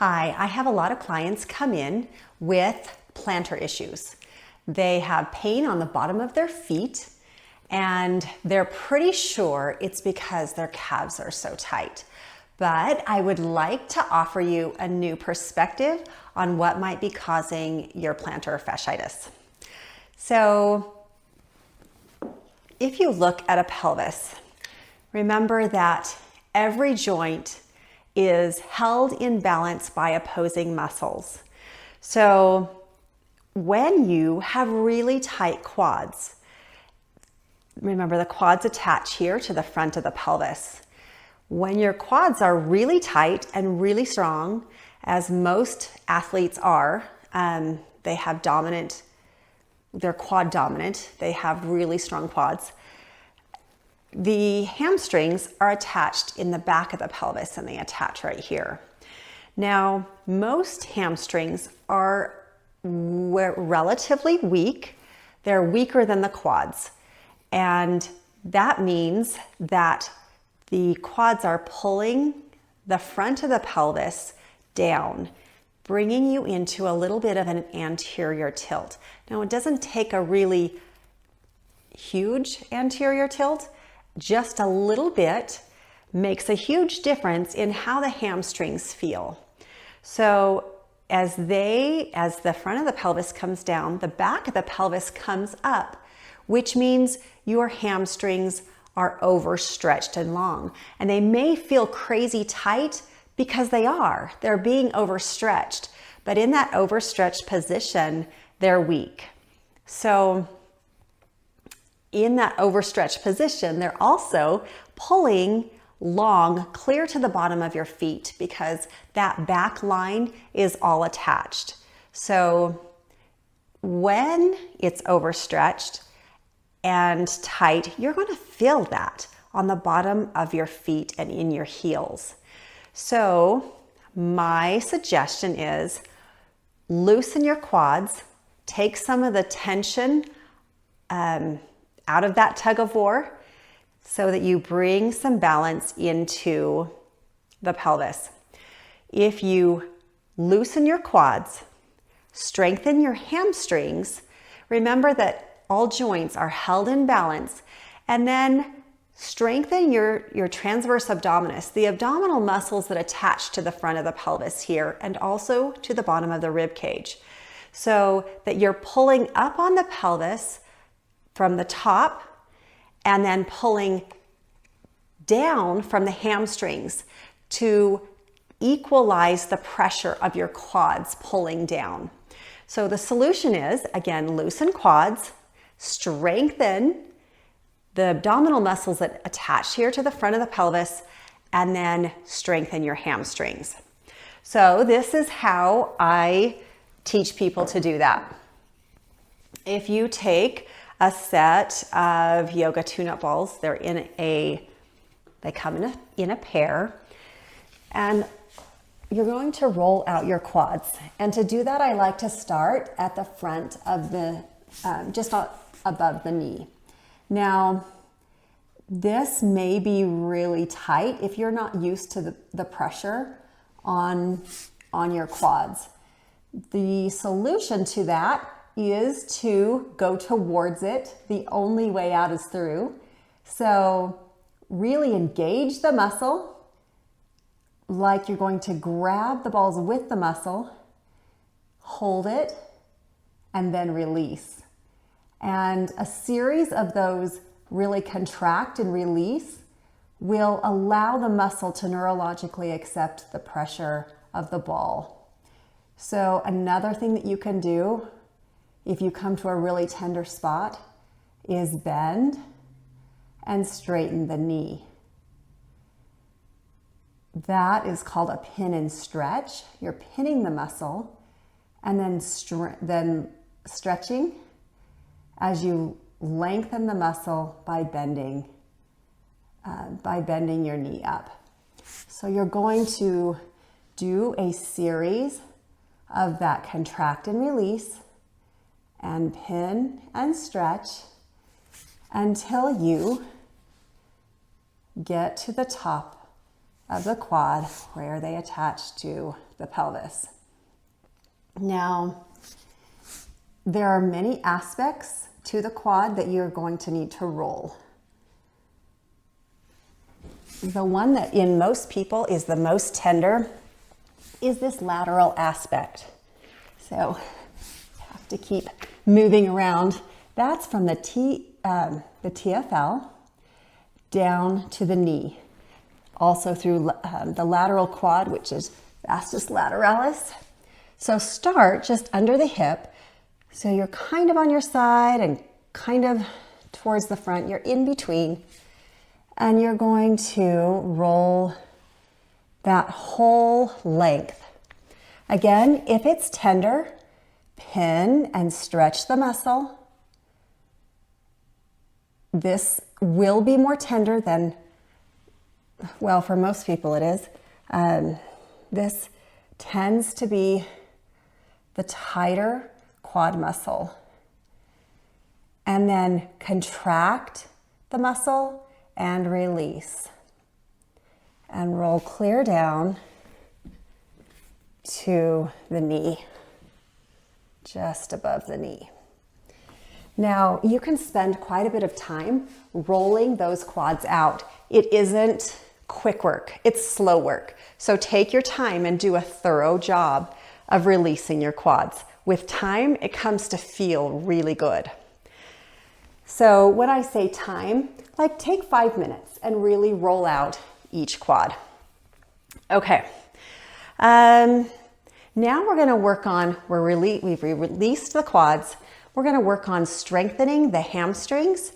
Hi, I have a lot of clients come in with plantar issues. They have pain on the bottom of their feet and they're pretty sure it's because their calves are so tight. But I would like to offer you a new perspective on what might be causing your plantar fasciitis. So if you look at a pelvis, remember that every joint is held in balance by opposing muscles. So when you have really tight quads, remember the quads attach here to the front of the pelvis. When your quads are really tight and really strong, as most athletes are, they have they're quad dominant, they have really strong quads. The hamstrings are attached in the back of the pelvis and they attach right here. Now, most hamstrings are relatively weak. They're weaker than the quads. And that means that the quads are pulling the front of the pelvis down, bringing you into a little bit of an anterior tilt. Now, it doesn't take a really huge anterior tilt. Just a little bit makes a huge difference in how the hamstrings feel. So as the front of the pelvis comes down, the back of the pelvis comes up, which means your hamstrings are overstretched and long. And they may feel crazy tight because they're being overstretched. But in that overstretched position, they're weak. So in that overstretched position, they're also pulling long, clear to the bottom of your feet because that back line is all attached. So when it's overstretched and tight, you're going to feel that on the bottom of your feet and in your heels. So my suggestion is loosen your quads, take some of the tension out of that tug of war so that you bring some balance into the pelvis. If you loosen your quads, strengthen your hamstrings, remember that all joints are held in balance, and then strengthen your transverse abdominis, the abdominal muscles that attach to the front of the pelvis here and also to the bottom of the rib cage, so that you're pulling up on the pelvis from the top and then pulling down from the hamstrings to equalize the pressure of your quads pulling down. So the solution is, again, loosen quads, strengthen the abdominal muscles that attach here to the front of the pelvis, and then strengthen your hamstrings. So this is how I teach people to do that. If you take a set of yoga tune-up balls, they come in a pair, and you're going to roll out your quads. And to do that, I like to start at the front of the, just above the knee. Now, this may be really tight if you're not used to the pressure on your quads. The solution to that is to go towards it. The only way out is through. So really engage the muscle like you're going to grab the balls with the muscle, hold it, and then release. And a series of those really contract and release will allow the muscle to neurologically accept the pressure of the ball. So another thing that you can do if you come to a really tender spot is bend and straighten the knee. That is called a pin and stretch. You're pinning the muscle and then stretching as you lengthen the muscle by bending your knee up. So you're going to do a series of that contract and release and pin and stretch until you get to the top of the quad where they attach to the pelvis. Now, there are many aspects to the quad that you're going to need to roll. The one that in most people is the most tender is this lateral aspect. So you have to keep moving around. That's from the TFL down to the knee. Also through the lateral quad, which is vastus lateralis. So start just under the hip. So you're kind of on your side and kind of towards the front. You're in between. And you're going to roll that whole length. Again, if it's tender, pin and stretch the muscle. This will be more tender than, well, for most people it is. This tends to be the tighter quad muscle. And then contract the muscle and release. And roll clear down to the knee, just above the knee. Now, you can spend quite a bit of time rolling those quads out. It isn't quick work, it's slow work. So take your time and do a thorough job of releasing your quads. With time, it comes to feel really good. So when I say time, like take 5 minutes and really roll out each quad. Okay. Now we're going to work on, we've released the quads. We're going to work on strengthening the hamstrings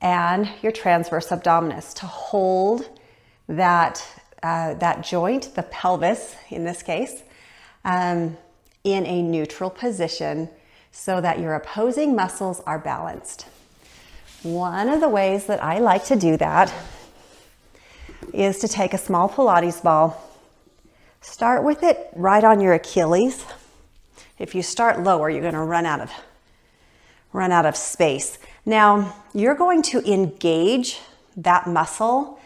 and your transverse abdominis to hold that joint, the pelvis in this case, in a neutral position so that your opposing muscles are balanced. One of the ways that I like to do that is to take a small Pilates ball. Start with it right on your Achilles. If you start lower, you're going to run out of space. Now, you're going to engage that muscle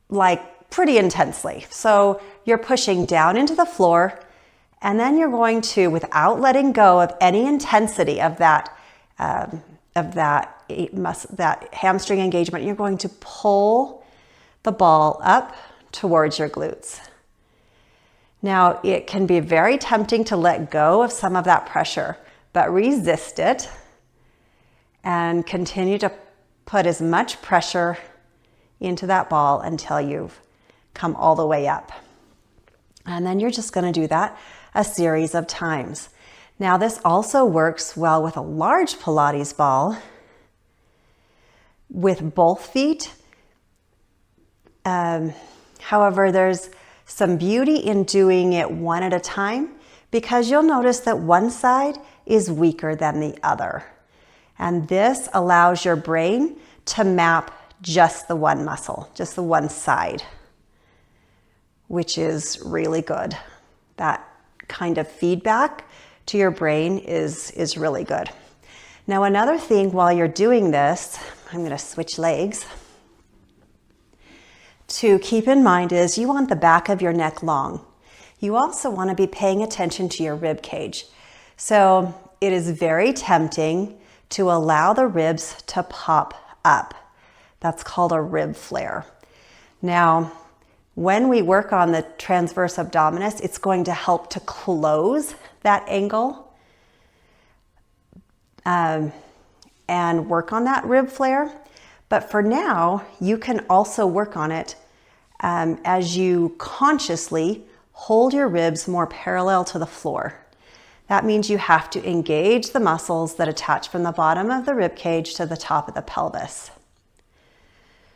like pretty intensely. So you're pushing down into the floor, and then you're going to, without letting go of any intensity of that hamstring engagement, you're going to pull the ball up towards your glutes. Now, it can be very tempting to let go of some of that pressure, but resist it and continue to put as much pressure into that ball until you've come all the way up. And then you're just going to do that a series of times. Now, this also works well with a large Pilates ball with both feet. However, there's some beauty in doing it one at a time because you'll notice that one side is weaker than the other. And this allows your brain to map just the one muscle, just the one side, which is really good. That kind of feedback to your brain is really good. Now, another thing while you're doing this, I'm going to switch legs, to keep in mind is you want the back of your neck long. You also want to be paying attention to your rib cage. So it is very tempting to allow the ribs to pop up. That's called a rib flare. Now, when we work on the transverse abdominis, it's going to help to close that angle and work on that rib flare. But for now, you can also work on it as you consciously hold your ribs more parallel to the floor. That means you have to engage the muscles that attach from the bottom of the rib cage to the top of the pelvis.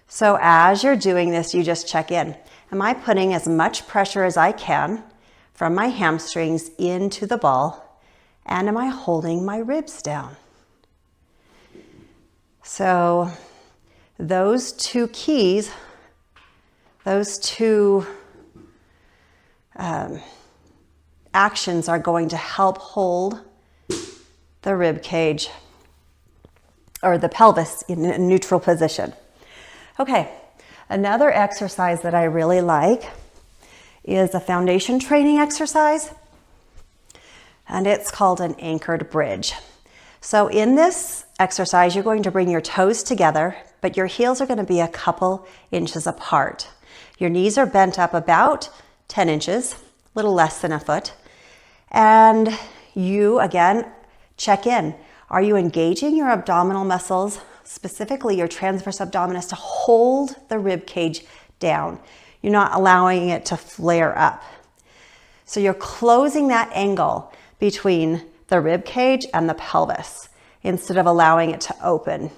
So as you're doing this, you just check in. Am I putting as much pressure as I can from my hamstrings into the ball? And am I holding my ribs down? So those two keys, those two actions are going to help hold the rib cage or the pelvis in a neutral position. Okay, another exercise that I really like is a foundation training exercise, and it's called an anchored bridge. So in this exercise, you're going to bring your toes together, but your heels are going to be a couple inches apart. Your knees are bent up about 10 inches, a little less than a foot. And you, again, check in. Are you engaging your abdominal muscles, specifically your transverse abdominis, to hold the rib cage down? You're not allowing it to flare up. So you're closing that angle between the rib cage and the pelvis instead of allowing it to open.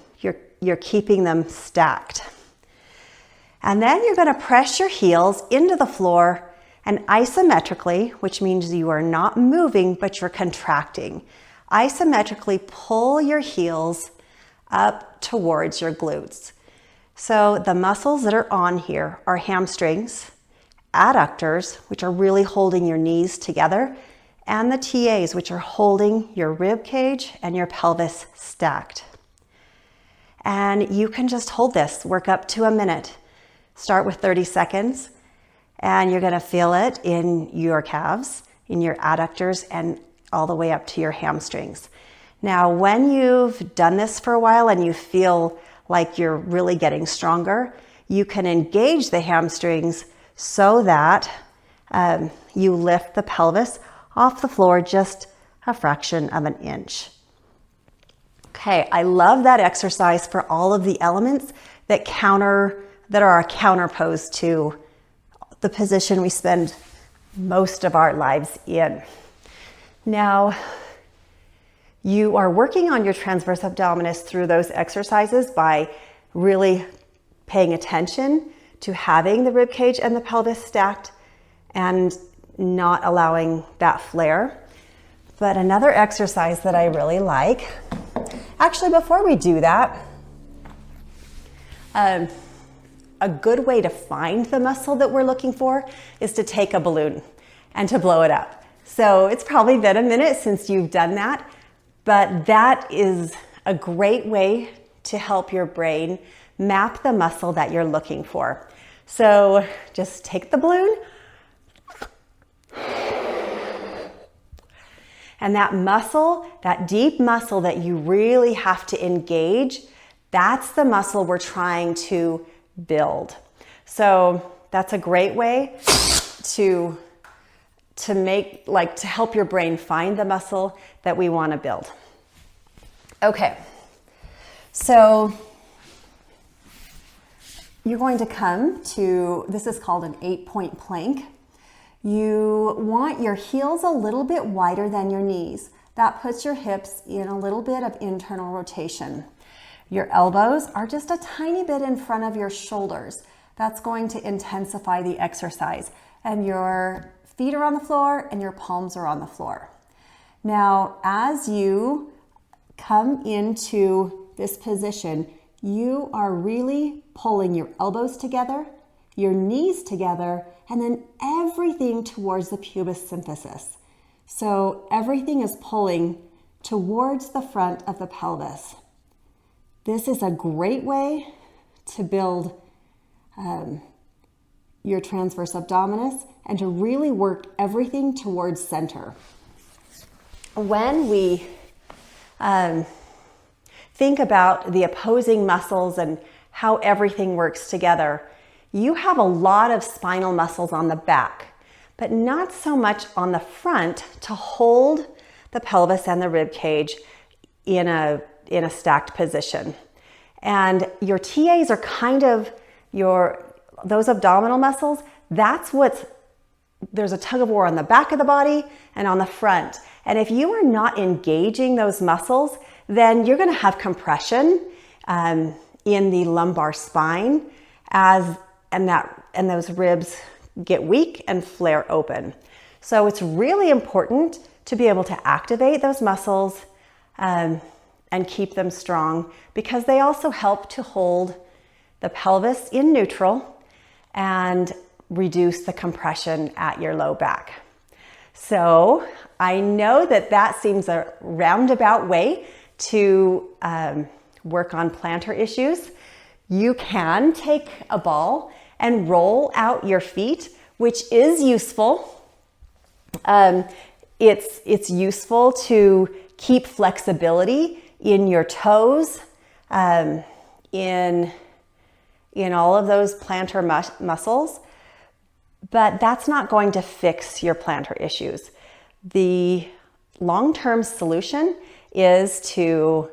You're keeping them stacked. And then you're going to press your heels into the floor and isometrically, which means you are not moving, but you're contracting. Isometrically pull your heels up towards your glutes. So the muscles that are on here are hamstrings, adductors, which are really holding your knees together, and the TAs, which are holding your rib cage and your pelvis stacked. And you can just hold this, work up to a minute. Start with 30 seconds, and you're gonna feel it in your calves, in your adductors, and all the way up to your hamstrings. Now, when you've done this for a while and you feel like you're really getting stronger, you can engage the hamstrings so that you lift the pelvis off the floor just a fraction of an inch. Okay, I love that exercise for all of the elements that are a counter pose to the position we spend most of our lives in. Now, you are working on your transverse abdominis through those exercises by really paying attention to having the rib cage and the pelvis stacked and not allowing that flare. But another exercise that I really like, actually before we do that, a good way to find the muscle that we're looking for is to take a balloon and to blow it up. So it's probably been a minute since you've done that, but that is a great way to help your brain map the muscle that you're looking for. So just take the balloon, and that muscle, that deep muscle that you really have to engage, that's the muscle we're trying to build. So that's a great way to help your brain find the muscle that we want to build. Okay, so you're going to come to, this is called an 8-point plank. You want your heels a little bit wider than your knees. That puts your hips in a little bit of internal rotation. Your elbows are just a tiny bit in front of your shoulders. That's going to intensify the exercise. And your feet are on the floor and your palms are on the floor. Now, as you come into this position, you are really pulling your elbows together, your knees together, and then everything towards the pubis symphysis. So everything is pulling towards the front of the pelvis. This is a great way to build your transverse abdominis and to really work everything towards center. When we think about the opposing muscles and how everything works together, you have a lot of spinal muscles on the back, but not so much on the front to hold the pelvis and the rib cage in a stacked position. And your TAs are kind of those abdominal muscles. There's a tug of war on the back of the body and on the front. And if you are not engaging those muscles, then you're going to have compression in the lumbar spine and those ribs get weak and flare open. So it's really important to be able to activate those muscles and keep them strong, because they also help to hold the pelvis in neutral and reduce the compression at your low back. So I know that seems a roundabout way to work on plantar issues. You can take a ball and roll out your feet which is useful. It's useful to keep flexibility in your toes, in all of those plantar muscles, but that's not going to fix your plantar issues. The long-term solution is to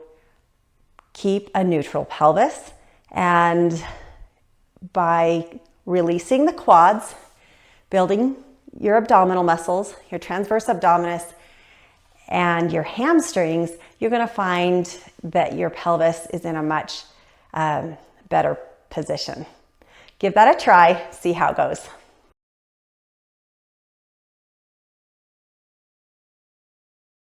keep a neutral pelvis, and by releasing the quads, building your abdominal muscles, your transverse abdominis, and your hamstrings, you're going to find that your pelvis is in a much better position. Give that a try, see how it goes.